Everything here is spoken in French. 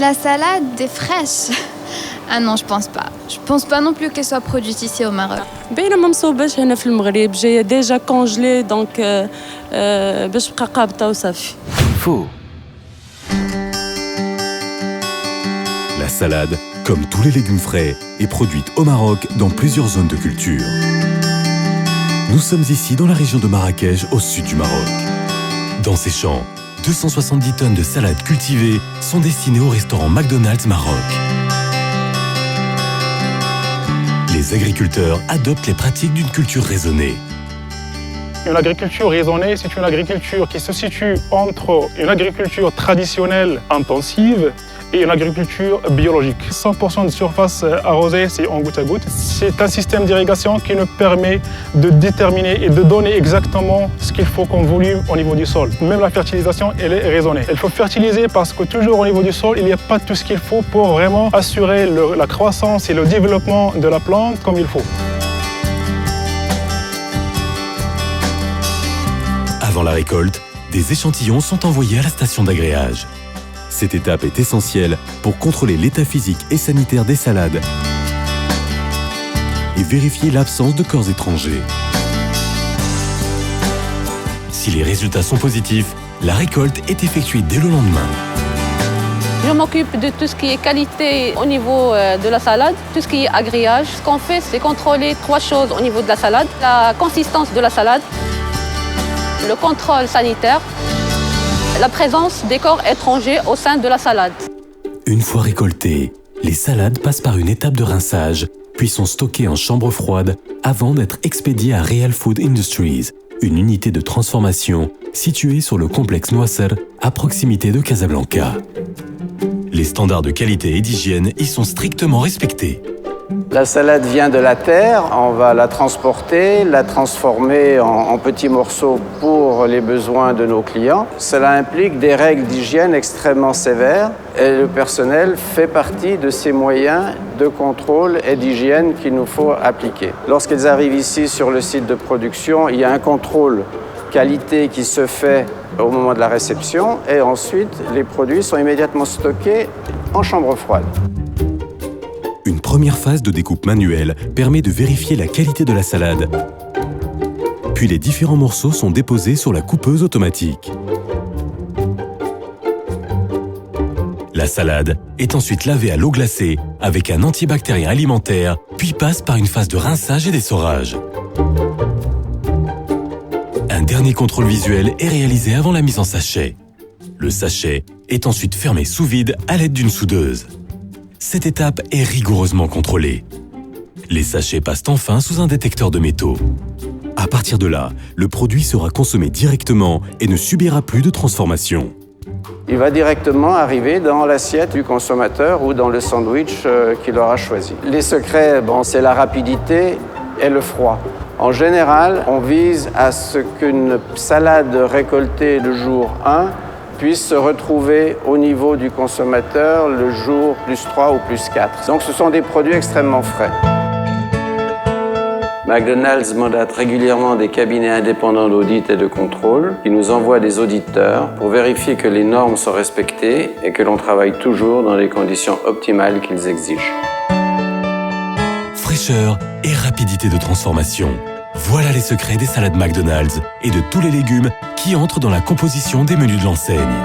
La salade est fraîche. Ah non, je pense pas. Je pense pas non plus qu'elle soit produite ici au Maroc. باينه ما مصوباش هنا في المغرب جايه ديجا كونجلي دونك باش تبقى قابطه وصافي. Faux. La salade, comme tous les légumes frais, est produite au Maroc dans plusieurs zones de culture. Nous sommes ici dans la région de Marrakech, au sud du Maroc. Dans ces champs, 270 tonnes de salade cultivées sont destinées au restaurant McDonald's Maroc. Les agriculteurs adoptent les pratiques d'une culture raisonnée. Une agriculture raisonnée, c'est une agriculture qui se situe entre une agriculture traditionnelle intensive et une agriculture biologique. 100% de surface arrosée, c'est en goutte à goutte. C'est un système d'irrigation qui nous permet de déterminer et de donner exactement ce qu'il faut comme volume au niveau du sol. Même la fertilisation, elle est raisonnée. Il faut fertiliser parce que toujours au niveau du sol, il n'y a pas tout ce qu'il faut pour vraiment assurer la croissance et le développement de la plante comme il faut. Avant la récolte, des échantillons sont envoyés à la station d'agréage. Cette étape est essentielle pour contrôler l'état physique et sanitaire des salades et vérifier l'absence de corps étrangers. Si les résultats sont positifs, la récolte est effectuée dès le lendemain. Je m'occupe de tout ce qui est qualité au niveau de la salade, tout ce qui est agréage. Ce qu'on fait, c'est contrôler 3 choses au niveau de la salade. La consistance de la salade, le contrôle sanitaire, la présence des corps étrangers au sein de la salade. Une fois récoltées, les salades passent par une étape de rinçage, puis sont stockées en chambre froide avant d'être expédiées à Real Food Industries, une unité de transformation située sur le complexe Noisser, à proximité de Casablanca. Les standards de qualité et d'hygiène y sont strictement respectés. La salade vient de la terre, on va la transporter, la transformer en petits morceaux pour les besoins de nos clients. Cela implique des règles d'hygiène extrêmement sévères et le personnel fait partie de ces moyens de contrôle et d'hygiène qu'il nous faut appliquer. Lorsqu'ils arrivent ici sur le site de production, il y a un contrôle qualité qui se fait au moment de la réception et ensuite les produits sont immédiatement stockés en chambre froide. Une première phase de découpe manuelle permet de vérifier la qualité de la salade. Puis les différents morceaux sont déposés sur la coupeuse automatique. La salade est ensuite lavée à l'eau glacée avec un antibactérien alimentaire, puis passe par une phase de rinçage et d'essorage. Un dernier contrôle visuel est réalisé avant la mise en sachet. Le sachet est ensuite fermé sous vide à l'aide d'une soudeuse. Cette étape est rigoureusement contrôlée. Les sachets passent enfin sous un détecteur de métaux. À partir de là, le produit sera consommé directement et ne subira plus de transformation. Il va directement arriver dans l'assiette du consommateur ou dans le sandwich qu'il aura choisi. Les secrets, c'est la rapidité et le froid. En général, on vise à ce qu'une salade récoltée le jour 1 puisse se retrouver au niveau du consommateur le jour +3 ou +4. Donc ce sont des produits extrêmement frais. McDonald's mandate régulièrement des cabinets indépendants d'audit et de contrôle qui nous envoient des auditeurs pour vérifier que les normes sont respectées et que l'on travaille toujours dans les conditions optimales qu'ils exigent. Fraîcheur et rapidité de transformation. Voilà les secrets des salades McDonald's et de tous les légumes qui entrent dans la composition des menus de l'enseigne.